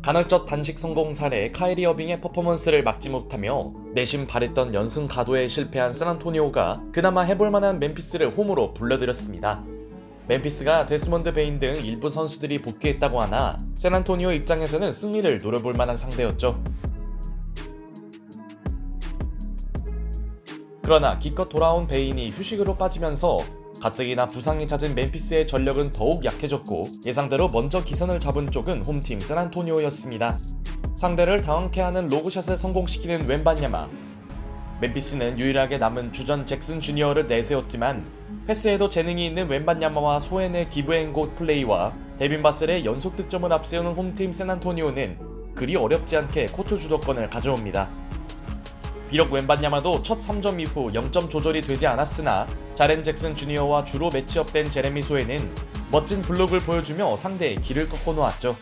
간헐적 단식 성공 사례 카이리 어빙의 퍼포먼스를 막지 못하며 내심 바랬던 연승 가도에 실패한 샌안토니오가 그나마 해볼만한 멤피스를 홈으로 불러들였습니다. 멤피스가 데스먼드 베인 등 일부 선수들이 복귀했다고 하나 샌안토니오 입장에서는 승리를 노려볼 만한 상대였죠. 그러나 기껏 돌아온 베인이 휴식으로 빠지면서 가뜩이나 부상이 잦은 멤피스의 전력은 더욱 약해졌고 예상대로 먼저 기선을 잡은 쪽은 홈팀 샌안토니오였습니다. 상대를 당황케 하는 로그샷을 성공시키는 웬반야마. 멤피스는 유일하게 남은 주전 잭슨 주니어를 내세웠지만 패스에도 재능이 있는 웬반야마와 소엔의 기브앤고 플레이와 데빈 바셀의 연속 득점을 앞세우는 홈팀 샌안토니오는 그리 어렵지 않게 코트 주도권을 가져옵니다. 비록 웬반야마도 첫 3점 이후 0점 조절이 되지 않았으나 자렌 잭슨 주니어와 주로 매치업된 제레미 소에는 멋진 블록을 보여주며 상대의 길을 꺾어놓았죠.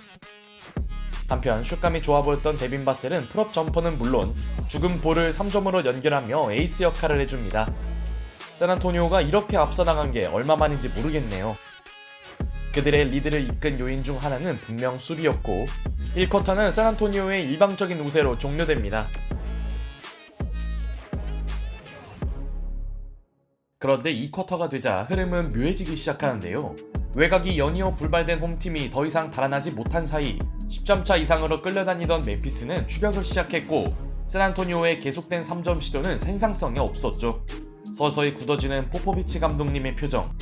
한편 슛감이 좋아 보였던 데빈 바셀은 풀업 점퍼는 물론 죽은 볼을 3점으로 연결하며 에이스 역할을 해줍니다. 샌안토니오가 이렇게 앞서 나간 게 얼마만인지 모르겠네요. 그들의 리드를 이끈 요인 중 하나는 분명 수비였고 1쿼터는 샌안토니오의 일방적인 우세로 종료됩니다. 그런데 2쿼터가 되자 흐름은 묘해지기 시작하는데요. 외곽이 연이어 불발된 홈팀이 더 이상 달아나지 못한 사이 10점차 이상으로 끌려다니던 멤피스는 추격을 시작했고 샌안토니오의 계속된 3점 시도는 생산성이 없었죠. 서서히 굳어지는 포포비치 감독님의 표정.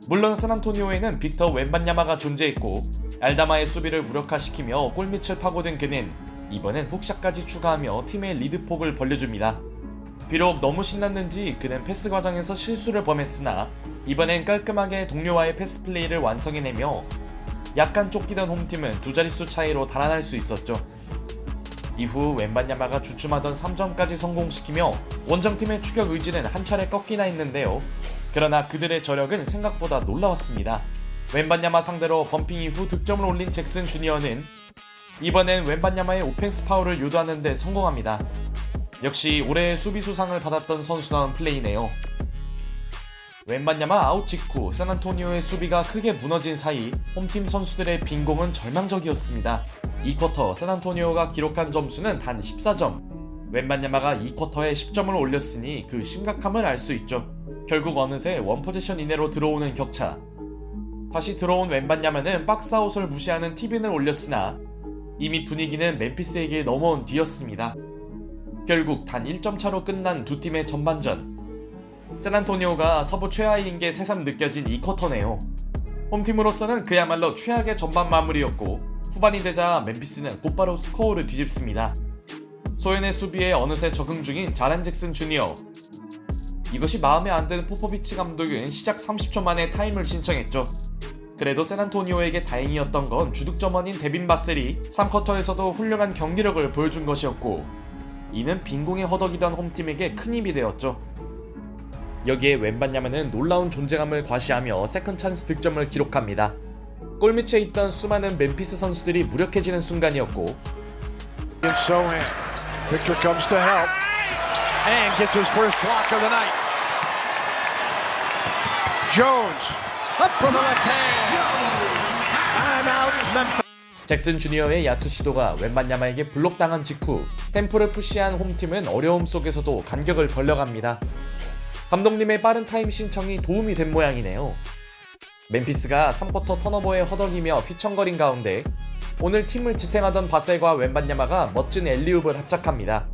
물론 샌안토니오에는 빅터 웬반야마가 존재했고 알다마의 수비를 무력화시키며 골밑을 파고든 그는 이번엔 훅샷까지 추가하며 팀의 리드폭을 벌려줍니다. 비록 너무 신났는지 그는 패스 과정에서 실수를 범했으나 이번엔 깔끔하게 동료와의 패스 플레이를 완성해내며 약간 쫓기던 홈팀은 두 자릿수 차이로 달아날 수 있었죠. 이후 웬반야마가 주춤하던 3점까지 성공시키며 원정팀의 추격 의지는 한 차례 꺾이나 했는데요. 그러나 그들의 저력은 생각보다 놀라웠습니다. 웬반야마 상대로 범핑 이후 득점을 올린 잭슨 주니어는 이번엔 웬반야마의 오펜스 파울을 유도하는 데 성공합니다. 역시 올해의 수비수상을 받았던 선수다운 플레이네요. 웬반야마 아웃 직후 샌안토니오의 수비가 크게 무너진 사이 홈팀 선수들의 빈공은 절망적이었습니다. 2쿼터 샌안토니오가 기록한 점수는 단 14점. 웬반야마가 2쿼터에 10점을 올렸으니 그 심각함을 알 수 있죠. 결국 어느새 원포지션 이내로 들어오는 격차. 다시 들어온 웬반야마는 박스아웃을 무시하는 티빈을 올렸으나 이미 분위기는 멤피스에게 넘어온 뒤였습니다. 결국 단 1점 차로 끝난 두 팀의 전반전. 샌안토니오가 서부 최하위인 게 새삼 느껴진 2쿼터네요. 홈팀으로서는 그야말로 최악의 전반 마무리였고 후반이 되자 멤피스는 곧바로 스코어를 뒤집습니다. 소연의 수비에 어느새 적응 중인 자렌 잭슨 주니어. 이것이 마음에 안 드는 포포비치 감독은 시작 30초 만에 타임을 신청했죠. 그래도 샌안토니오에게 다행이었던 건 주득점원인 데빈 바셀이 3쿼터에서도 훌륭한 경기력을 보여준 것이었고 이는 빈공에 허덕이던 홈팀에게 큰 힘이 되었죠. 여기에 웬반야마는 놀라운 존재감을 과시하며 세컨 찬스 득점을 기록합니다. 골밑에 있던 수많은 멤피스 선수들이 무력해지는 순간이었고 Victor comes to help and gets his first block of the night. Jones up for the left hand. I'm out Memphis. 잭슨 주니어의 야투 시도가 웬반야마에게 블록당한 직후 템포를 푸시한 홈팀은 어려움 속에서도 간격을 벌려갑니다. 감독님의 빠른 타임 신청이 도움이 된 모양이네요. 멤피스가 3쿼터 턴오버에 허덕이며 휘청거린 가운데 오늘 팀을 지탱하던 바셀과 웬반야마가 멋진 엘리웁을 합작합니다.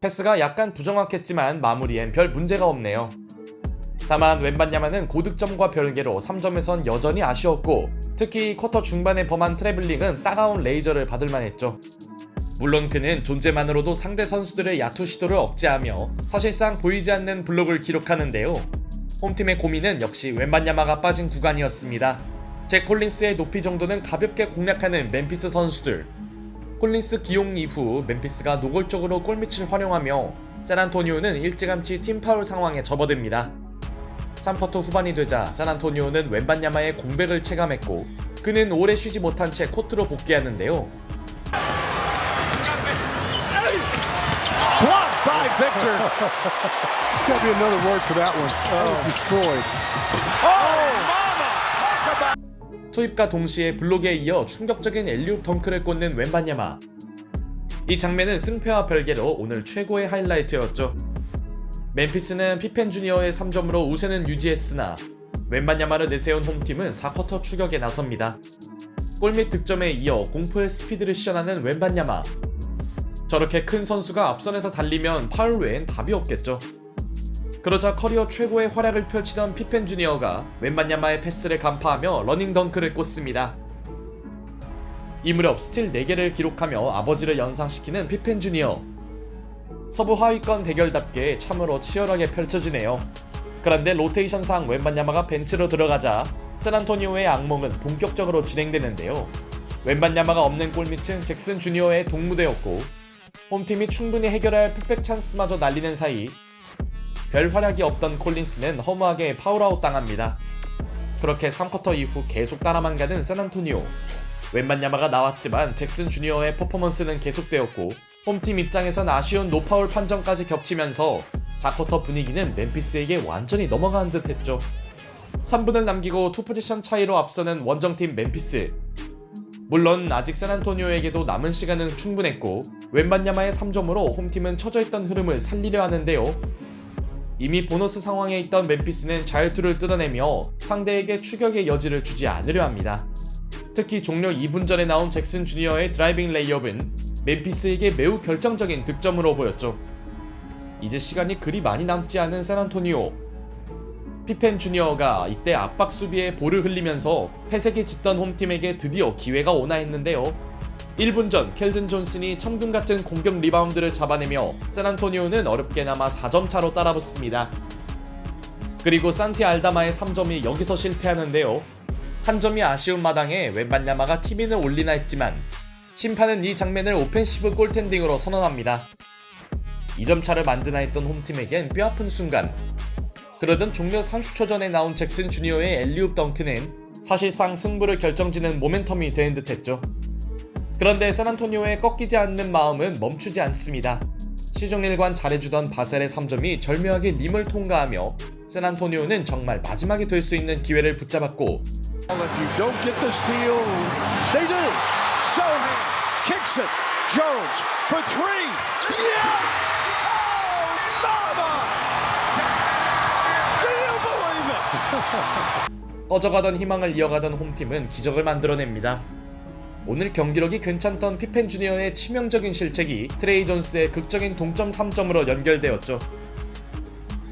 패스가 약간 부정확했지만 마무리엔 별 문제가 없네요. 다만 웬반야마는 고득점과 별개로 3점에선 여전히 아쉬웠고 특히 쿼터 중반에 범한 트래블링은 따가운 레이저를 받을만 했죠. 물론 그는 존재만으로도 상대 선수들의 야투 시도를 억제하며 사실상 보이지 않는 블록을 기록하는데요. 홈팀의 고민은 역시 웬반야마가 빠진 구간이었습니다. 잭 콜린스의 높이 정도는 가볍게 공략하는 멤피스 선수들. 콜린스 기용 이후 멤피스가 노골적으로 골밑을 활용하며 샌안토니오는 일찌감치 팀 파울 상황에 접어듭니다. 3쿼터 후반이 되자 샌안토니오는 웬반야마의 공백을 체감했고 그는 오래 쉬지 못한 채 코트로 복귀하는데요. Blocked by Victor. There's got to be another word for that one. Destroyed. Oh, mama! 투입과 동시에 블록에 이어 충격적인 엘리웁 덩크를 꽂는 웬반야마. 이 장면은 승패와 별개로 오늘 최고의 하이라이트였죠. 멤피스는 피펜 주니어의 3점으로 우세는 유지했으나 웬반야마를 내세운 홈팀은 4쿼터 추격에 나섭니다. 골밑 득점에 이어 공포의 스피드를 시전하는 웬반야마. 저렇게 큰 선수가 앞선에서 달리면 파울 외엔 답이 없겠죠. 그러자 커리어 최고의 활약을 펼치던 피펜 주니어가 웬반야마의 패스를 간파하며 러닝 덩크를 꽂습니다. 이 무렵 스틸 4개를 기록하며 아버지를 연상시키는 피펜 주니어. 서부 하위권 대결답게 참으로 치열하게 펼쳐지네요. 그런데 로테이션상 웬반야마가 벤치로 들어가자 샌안토니오의 악몽은 본격적으로 진행되는데요. 웬반야마가 없는 골밑은 잭슨 주니어의 동무대였고 홈팀이 충분히 해결할 풋백 찬스마저 날리는 사이 별 활약이 없던 콜린스는 허무하게 파울아웃 당합니다. 그렇게 3쿼터 이후 계속 따라만 가는 샌안토니오. 웬반야마가 나왔지만 잭슨 주니어의 퍼포먼스는 계속되었고 홈팀 입장에선 아쉬운 노파울 판정까지 겹치면서 4쿼터 분위기는 멤피스에게 완전히 넘어간 듯 했죠. 3분을 남기고 2포지션 차이로 앞서는 원정팀 멤피스. 물론 아직 샌안토니오에게도 남은 시간은 충분했고 웬반야마의 3점으로 홈팀은 처져있던 흐름을 살리려 하는데요. 이미 보너스 상황에 있던 멤피스는 자유투를 뜯어내며 상대에게 추격의 여지를 주지 않으려 합니다. 특히 종료 2분 전에 나온 잭슨 주니어의 드라이빙 레이업은 멤피스에게 매우 결정적인 득점으로 보였죠. 이제 시간이 그리 많이 남지 않은 샌안토니오. 피펜 주니어가 이때 압박 수비에 볼을 흘리면서 회색이 짙던 홈팀에게 드디어 기회가 오나 했는데요. 1분 전 켈든 존슨이 천금같은 공격 리바운드를 잡아내며 샌안토니오는 어렵게나마 4점 차로 따라붙습니다. 그리고 산티 알다마의 3점이 여기서 실패하는데요. 한 점이 아쉬운 마당에 웬반야마가 티민을 올리나 했지만 심판은 이 장면을 오펜시브 골텐딩으로 선언합니다. 2점 차를 만드나 했던 홈팀에겐 뼈아픈 순간. 그러던 종료 30초 전에 나온 잭슨 주니어의 엘리웁 덩크는 사실상 승부를 결정짓는 모멘텀이 된 듯했죠. 그런데 샌안토니오의 꺾이지 않는 마음은 멈추지 않습니다. 시즌 1관 잘해주던 바셀의 3점이 절묘하게 림을 통과하며 샌안토니오는 정말 마지막이 될 수 있는 기회를 붙잡았고 If you don't get the steal, they do. Sohan kicks it. Jones for three. Yes! Oh, mama! Do you believe it? 꺼져가던 희망을 이어가던 홈팀은 기적을 만들어냅니다. 오늘 경기력이 괜찮던 피펜 주니어의 치명적인 실책이 트레이 존스의 극적인 동점 3점으로 연결되었죠.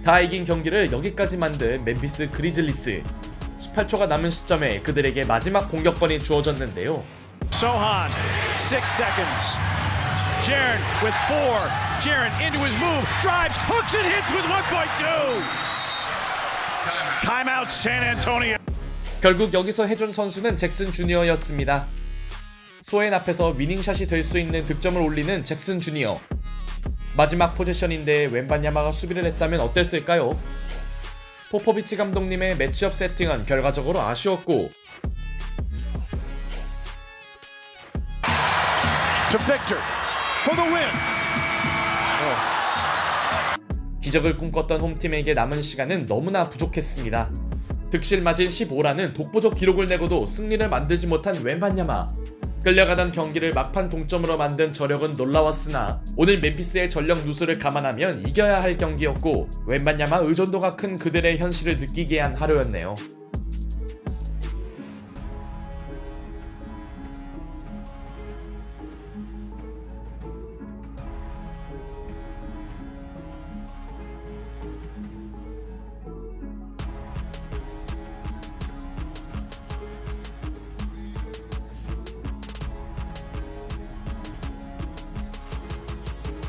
다 이긴 경기를 여기까지 만든 멤피스 그리즐리스. 18초가 남은 시점에 그들에게 마지막 공격권이 주어졌는데요. Sohan, 6 seconds. Jaren with 4. Jaren into his move, drives, hooks and hits with 1.2. Timeout San Antonio. 결국 여기서 해준 선수는 잭슨 주니어였습니다. 소엔 앞에서 위닝샷이 될 수 있는 득점을 올리는 잭슨 주니어. 마지막 포지션인데 웬반야마가 수비를 했다면 어땠을까요? 포포비치 감독님의 매치업 세팅은 결과적으로 아쉬웠고 To Victor for the win. 기적을 꿈꿨던 홈팀에게 남은 시간은 너무나 부족했습니다. 득실 마진 15라는 독보적 기록을 내고도 승리를 만들지 못한 웬반야마. 끌려가던 경기를 막판 동점으로 만든 저력은 놀라웠으나 오늘 멤피스의 전력 누수를 감안하면 이겨야 할 경기였고 웬반야마 의존도가 큰 그들의 현실을 느끼게 한 하루였네요.